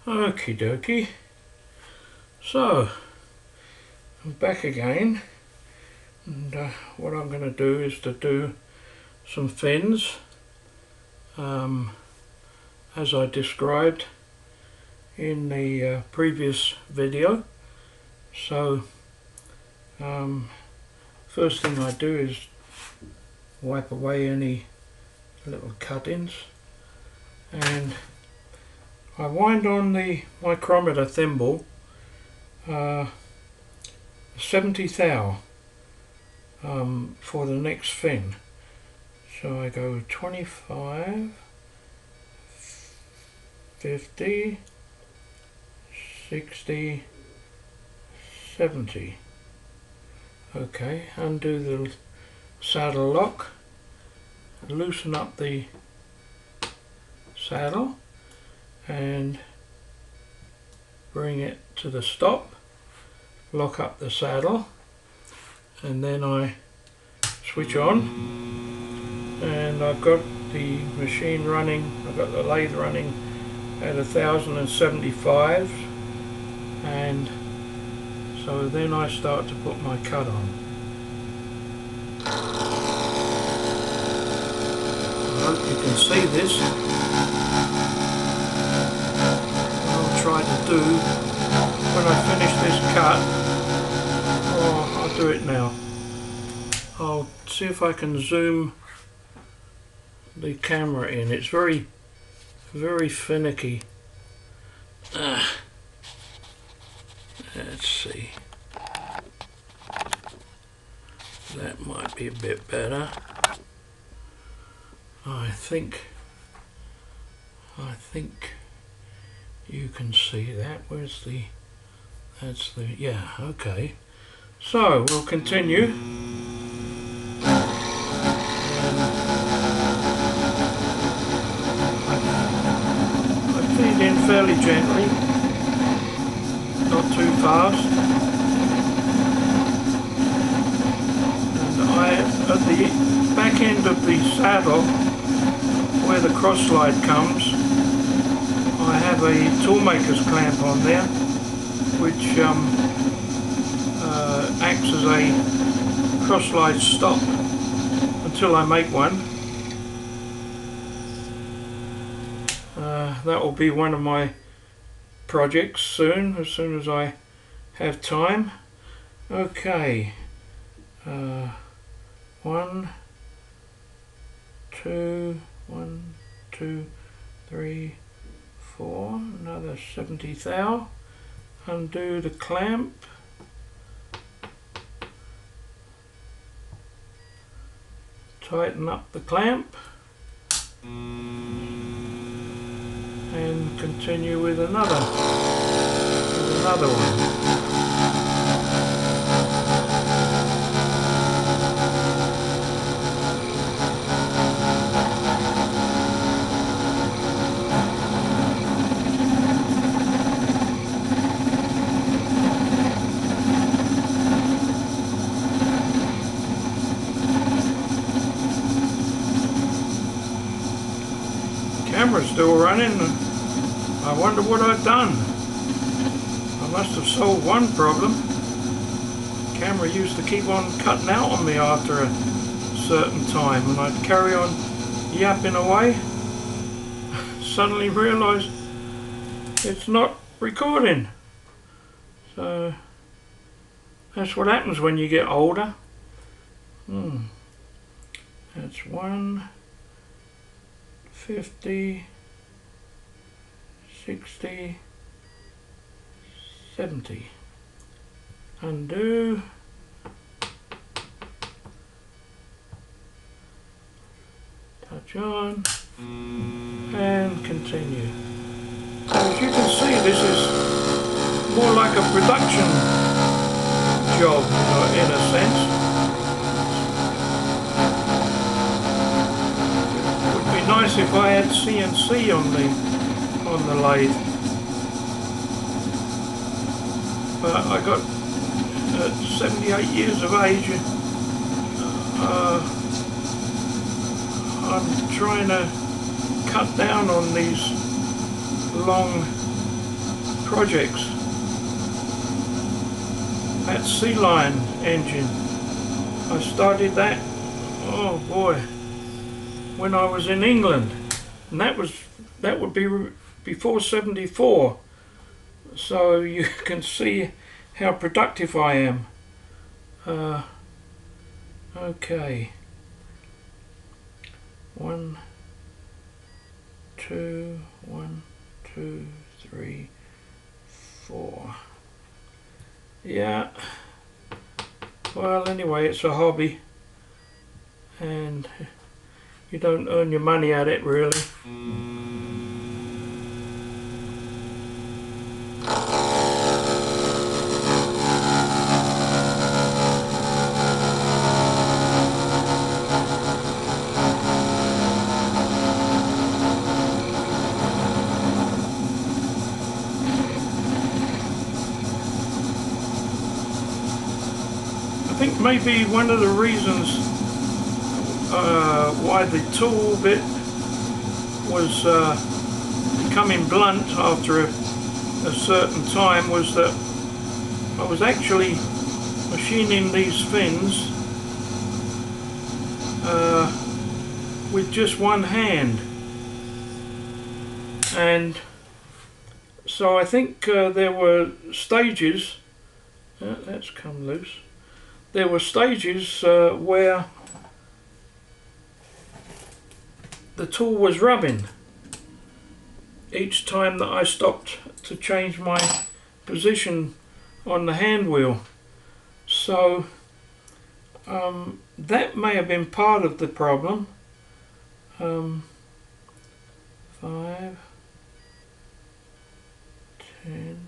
Okie dokie. So I'm back again, and what I'm going to do is to do some fins as I described in the previous video. So first thing I do is wipe away any little cut-ins, and I wind on the micrometer thimble 70 thou for the next fin. So I go 25, 50, 60, 70. Okay, undo the saddle lock, loosen up the saddle and bring it to the stop, lock up the saddle, and then I switch on, and I've got the machine running, I've got the lathe running at 1075, and so then I start to put my cut on. I hope you can see this. Try to do when I finish this cut. Oh, I'll do it now. I'll see if I can zoom the camera in. It's very finicky. Let's see. That might be a bit better. I think you can see that. Where's the, that's the, yeah, okay. So we'll continue. I feed in fairly gently, not too fast. And at the back end of the saddle, where the cross slide comes, I have a toolmaker's clamp on there, which acts as a cross slide stop until I make one. That will be one of my projects soon, as soon as I have time. Okay, 1, 2, 3, 4, another 70 thou, undo the clamp, tighten up the clamp, and continue with another one. Camera's still running. I wonder what I've done. I must have solved one problem. The camera used to keep on cutting out on me after a certain time, and I'd carry on yapping away. Suddenly realised it's not recording. So that's what happens when you get older. That's 1, 50, 60, 70. Undo. Touch on. And continue. So as you can see, this is more like a production job in a sense. Nice if I had CNC on the lathe, but I got at 78 years of age, I'm trying to cut down on these long projects. That Sea Lion engine, I started that, oh boy, when I was in England, and that would be before '74. So you can see how productive I am. Okay. 1, 2, 1, 2, 3, 4. Yeah. Well, anyway, it's a hobby, and you don't earn your money at it, really. I think maybe one of the reasons why the tool bit was becoming blunt after a certain time was that I was actually machining these fins with just one hand, and so I think there were stages, that's come loose, there were stages where the tool was rubbing each time that I stopped to change my position on the hand wheel. So that may have been part of the problem. 5, 10,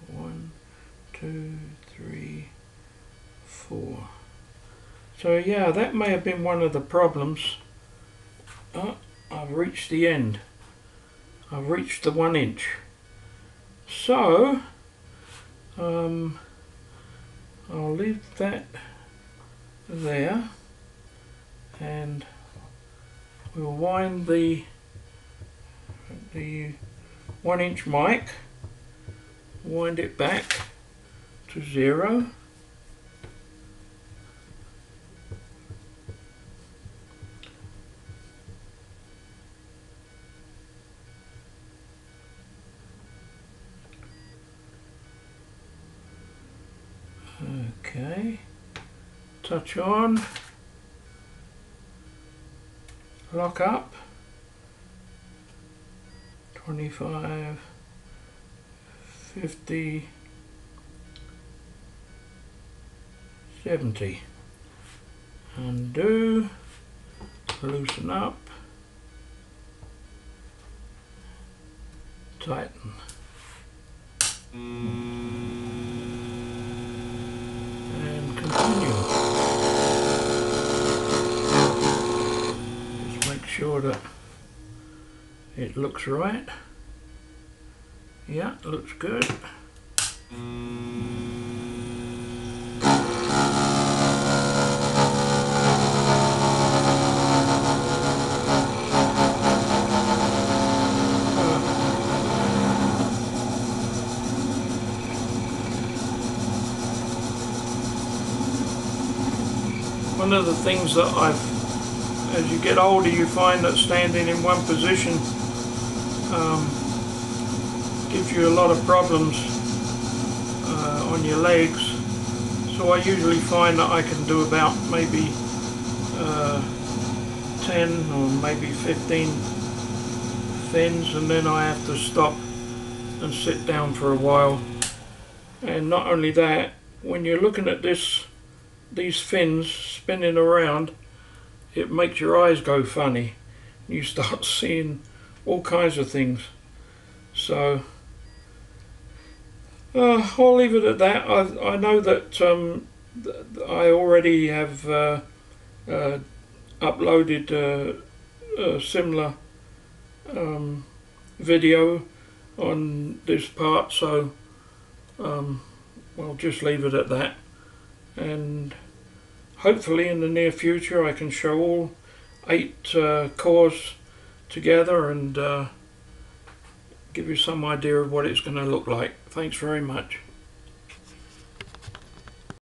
1, 2, 3, 4. So yeah, that may have been one of the problems. I've reached the end. I've reached the 1 inch. So I'll leave that there, and we'll wind the 1 inch mic, wind it back to 0. Okay, touch on, lock up, 25, 50, 70, undo, loosen up, tighten. Continue. Just make sure that it looks right. Yeah, it looks good. One of the things that as you get older, you find that standing in one position gives you a lot of problems on your legs. So I usually find that I can do about maybe 10 or maybe 15 fins, and then I have to stop and sit down for a while. And not only that, when you're looking at these fins spinning around, it makes your eyes go funny. You start seeing all kinds of things. So I'll leave it at that. I know that I already have uploaded a similar video on this part, so I'll just leave it at that. And hopefully in the near future I can show all 8 cores together and give you some idea of what it's going to look like. Thanks very much.